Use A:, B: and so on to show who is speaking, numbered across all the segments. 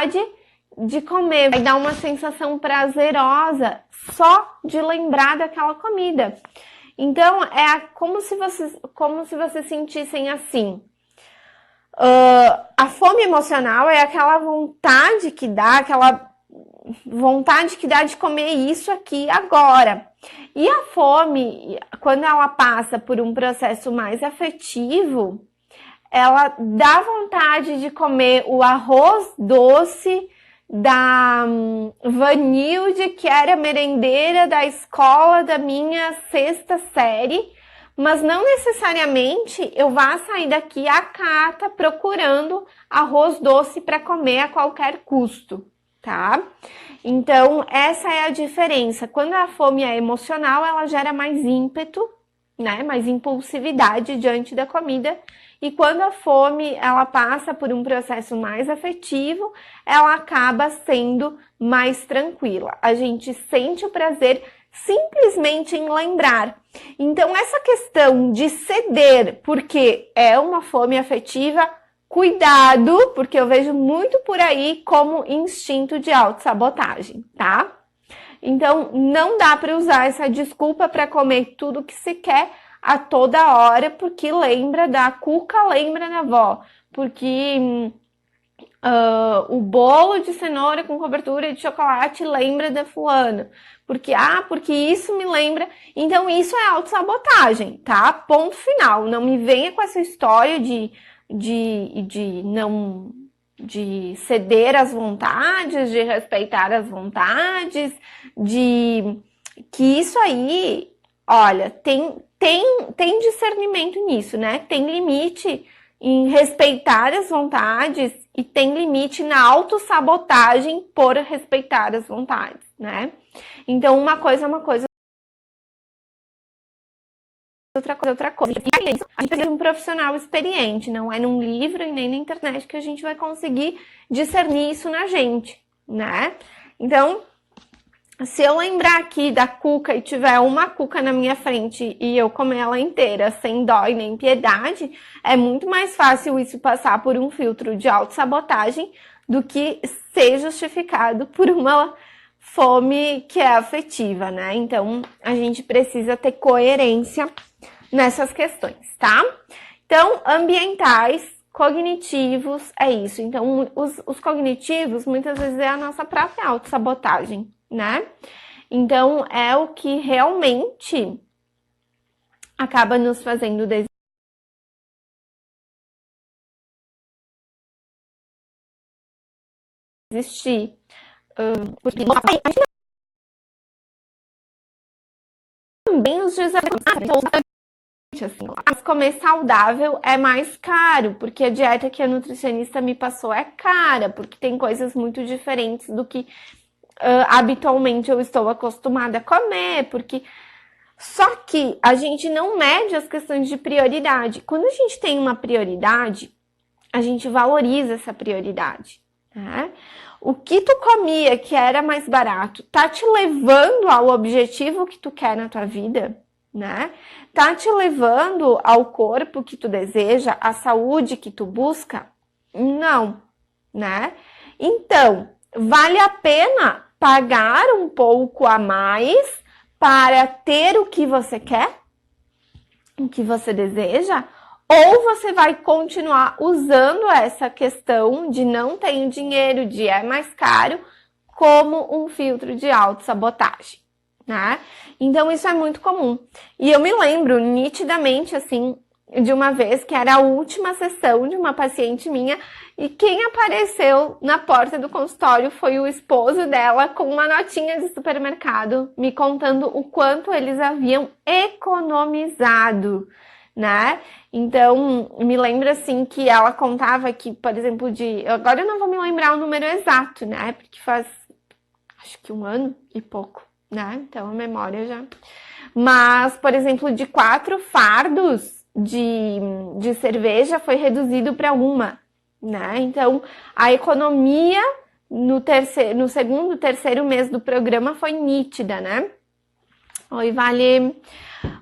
A: de comer, vai dar uma sensação prazerosa só de lembrar daquela comida. Então, como se vocês sentissem assim. A fome emocional é aquela vontade que dá de comer isso aqui agora. E a fome, quando ela passa por um processo mais afetivo, ela dá vontade de comer o arroz doce da Vanilde, que era merendeira da escola da minha 6ª série, mas não necessariamente eu vá sair daqui à cata procurando arroz doce para comer a qualquer custo, tá? Então, essa é a diferença. Quando a fome é emocional, ela gera mais ímpeto, né? Mais impulsividade diante da comida. E quando a fome, ela passa por um processo mais afetivo, ela acaba sendo mais tranquila. A gente sente o prazer simplesmente em lembrar. Então, essa questão de ceder, porque é uma fome afetiva, cuidado, porque eu vejo muito por aí como instinto de autossabotagem, tá? Então, não dá para usar essa desculpa para comer tudo que se quer a toda hora, porque lembra da Cuca, lembra da avó, porque o bolo de cenoura com cobertura de chocolate lembra da fulana, porque isso me lembra. Então, isso é autossabotagem, tá? Ponto final. Não me venha com essa história de ceder às vontades, de respeitar as vontades, que isso aí, olha, tem discernimento nisso, né? Tem limite em respeitar as vontades e tem limite na autossabotagem por respeitar as vontades, né? Então, uma coisa é uma coisa, outra coisa. E isso, a gente precisa de um profissional experiente, não é num livro e nem na internet que a gente vai conseguir discernir isso na gente, né? Então, se eu lembrar aqui da cuca e tiver uma cuca na minha frente e eu comer ela inteira sem dó e nem piedade, é muito mais fácil isso passar por um filtro de autossabotagem do que ser justificado por uma fome que é afetiva, né? Então, a gente precisa ter coerência nessas questões, tá? Então, ambientais, cognitivos, é isso. Então, os cognitivos, muitas vezes, é a nossa própria autossabotagem, né? Então, é o que realmente acaba nos fazendo desistir. Porque também os desafios. Assim, mas comer saudável é mais caro, porque a dieta que a nutricionista me passou é cara, porque tem coisas muito diferentes do que habitualmente eu estou acostumada a comer, porque só que a gente não mede as questões de prioridade. Quando a gente tem uma prioridade, a gente valoriza essa prioridade, né? O que tu comia que era mais barato tá te levando ao objetivo que tu quer na tua vida, né? Tá te levando ao corpo que tu deseja, à saúde que tu busca? Não, né? Então, vale a pena pagar um pouco a mais para ter o que você quer, o que você deseja, ou você vai continuar usando essa questão de não tenho dinheiro, de é mais caro, como um filtro de autossabotagem, né? Então, isso é muito comum. E eu me lembro nitidamente, assim, de uma vez que era a última sessão de uma paciente minha e quem apareceu na porta do consultório foi o esposo dela com uma notinha de supermercado me contando o quanto eles haviam economizado, né? Então, me lembro assim que ela contava que, por exemplo, agora eu não vou me lembrar o número exato, né? Porque faz acho que 1 ano e pouco, né? Então a memória já. Mas, por exemplo, de 4 fardos de cerveja foi reduzido para 1, né? Então, a economia no segundo, terceiro mês do programa foi nítida, né? Oi, Vale.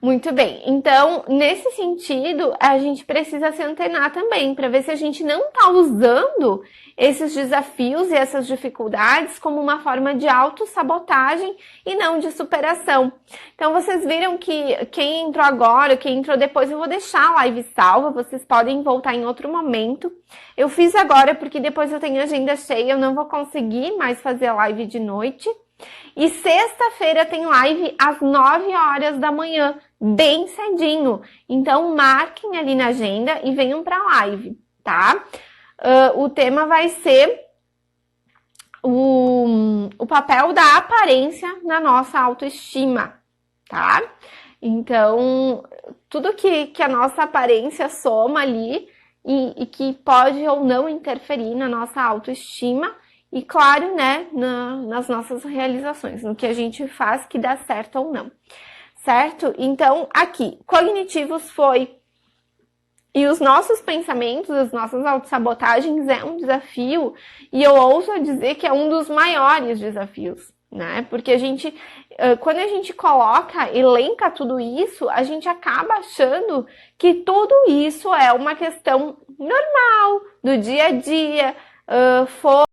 A: Muito bem. Então, nesse sentido, a gente precisa se antenar também para ver se a gente não está usando esses desafios e essas dificuldades como uma forma de autossabotagem e não de superação. Então, vocês viram que quem entrou agora, quem entrou depois, eu vou deixar a live salva, vocês podem voltar em outro momento. Eu fiz agora porque depois eu tenho agenda cheia, eu não vou conseguir mais fazer a live de noite. E sexta-feira tem live às 9 horas da manhã, bem cedinho. Então, marquem ali na agenda e venham para a live, tá? O tema vai ser o papel da aparência na nossa autoestima, tá? Então, tudo que a nossa aparência soma ali e que pode ou não interferir na nossa autoestima e, claro, né, nas nossas realizações, no que a gente faz que dá certo ou não, certo? Então, aqui, cognitivos foi... E os nossos pensamentos, as nossas autossabotagens é um desafio, e eu ouso dizer que é um dos maiores desafios, né? Porque a gente, quando a gente coloca, elenca tudo isso, a gente acaba achando que tudo isso é uma questão normal, do dia a dia, fome,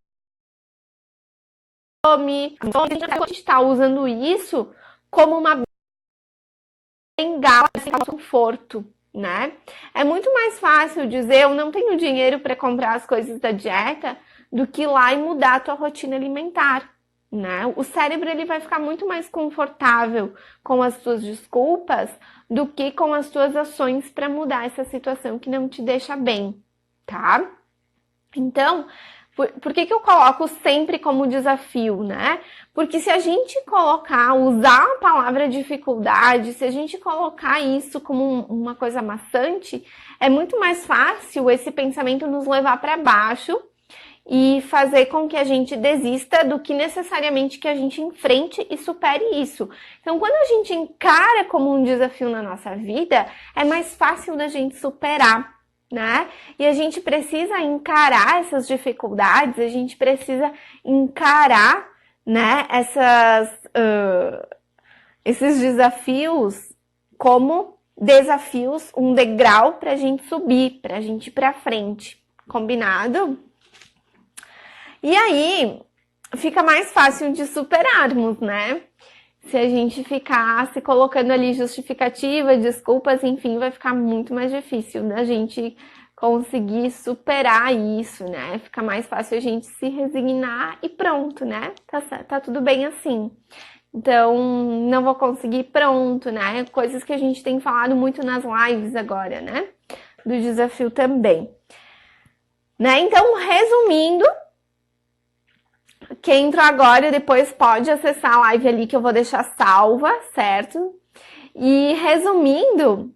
A: a gente está usando isso como uma bengala para conforto, né? É muito mais fácil dizer eu não tenho dinheiro para comprar as coisas da dieta do que ir lá e mudar a tua rotina alimentar, né? O cérebro ele vai ficar muito mais confortável com as tuas desculpas do que com as tuas ações para mudar essa situação que não te deixa bem, tá? Então, por que eu coloco sempre como desafio, né? Porque se a gente usar a palavra dificuldade, se a gente colocar isso como uma coisa maçante, é muito mais fácil esse pensamento nos levar para baixo e fazer com que a gente desista do que necessariamente que a gente enfrente e supere isso. Então, quando a gente encara como um desafio na nossa vida, é mais fácil da gente superar, né? E a gente precisa encarar essas dificuldades, a gente precisa encarar, né, esses desafios como desafios, um degrau para a gente subir, para a gente ir para frente, combinado? E aí fica mais fácil de superarmos, né? Se a gente ficar se colocando ali justificativa, desculpas, enfim, vai ficar muito mais difícil da gente conseguir superar isso, né? Fica mais fácil a gente se resignar e pronto, né? Tá tudo bem assim. Então, não vou conseguir, pronto, né? Coisas que a gente tem falado muito nas lives agora, né? Do desafio também. Né? Então, resumindo, quem entrou agora depois pode acessar a live ali que eu vou deixar salva, certo? E resumindo,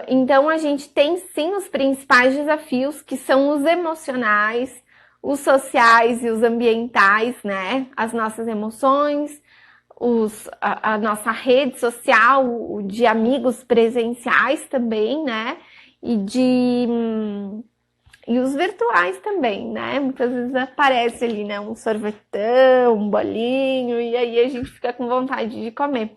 A: então a gente tem sim os principais desafios, que são os emocionais, os sociais e os ambientais, né? As nossas emoções, a nossa rede social, de amigos presenciais também, né? E os virtuais também, né? Muitas vezes aparece ali, né? Um sorvetão, um bolinho, e aí a gente fica com vontade de comer.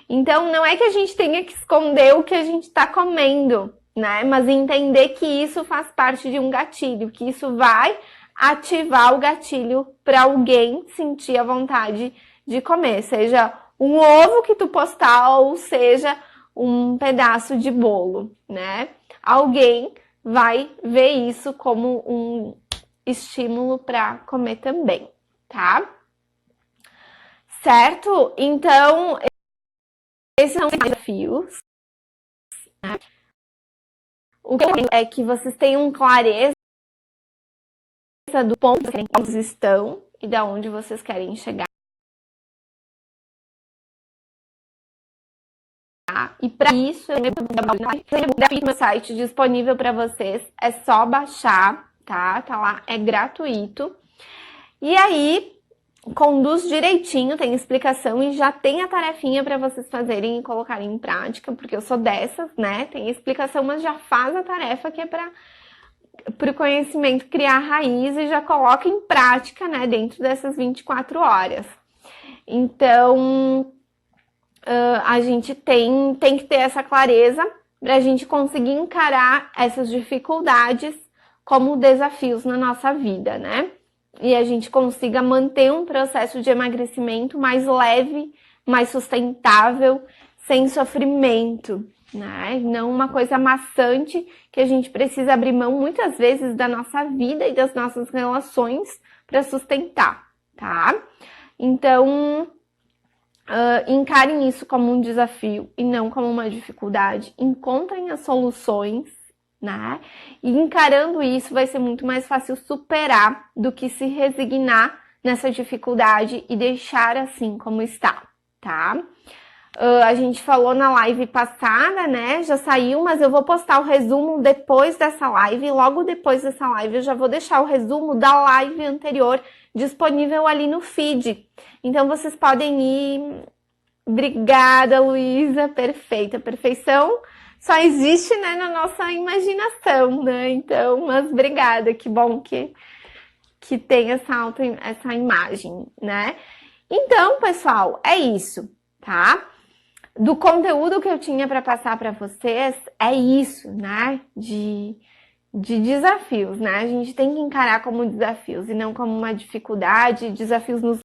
A: Então, não é que a gente tenha que esconder o que a gente está comendo, né? Mas entender que isso faz parte de um gatilho, que isso vai ativar o gatilho para alguém sentir a vontade de comer, seja um ovo que tu postar ou seja um pedaço de bolo, né? Alguém vai ver isso como um estímulo para comer também, tá? Certo? Então, esses são os desafios, né? O que eu quero é que vocês tenham clareza do ponto que vocês estão e da onde vocês querem chegar. E para isso, eu tenho meu site disponível para vocês. É só baixar, tá? Tá lá, é gratuito. E aí, conduz direitinho, tem explicação e já tem a tarefinha para vocês fazerem e colocarem em prática, porque eu sou dessas, né? Tem explicação, mas já faz a tarefa que é para o conhecimento criar raiz e já coloca em prática, né? Dentro dessas 24 horas. Então, a gente tem que ter essa clareza para a gente conseguir encarar essas dificuldades como desafios na nossa vida, né? E a gente consiga manter um processo de emagrecimento mais leve, mais sustentável, sem sofrimento, né? Não uma coisa maçante que a gente precisa abrir mão muitas vezes da nossa vida e das nossas relações para sustentar, tá? Então, encarem isso como um desafio e não como uma dificuldade. Encontrem as soluções, né? E encarando isso vai ser muito mais fácil superar do que se resignar nessa dificuldade e deixar assim como está, tá? A gente falou na live passada, né? Já saiu, mas eu vou postar o resumo depois dessa live. E logo depois dessa live eu já vou deixar o resumo da live anterior disponível ali no feed. Então vocês podem ir. Obrigada, Luísa. Perfeita. Perfeição só existe, né, na nossa imaginação, né? Então, mas obrigada. Que bom que tem essa imagem, né? Então, pessoal, é isso, tá? Do conteúdo que eu tinha para passar para vocês, é isso, né? De desafios, né? A gente tem que encarar como desafios e não como uma dificuldade. Desafios nos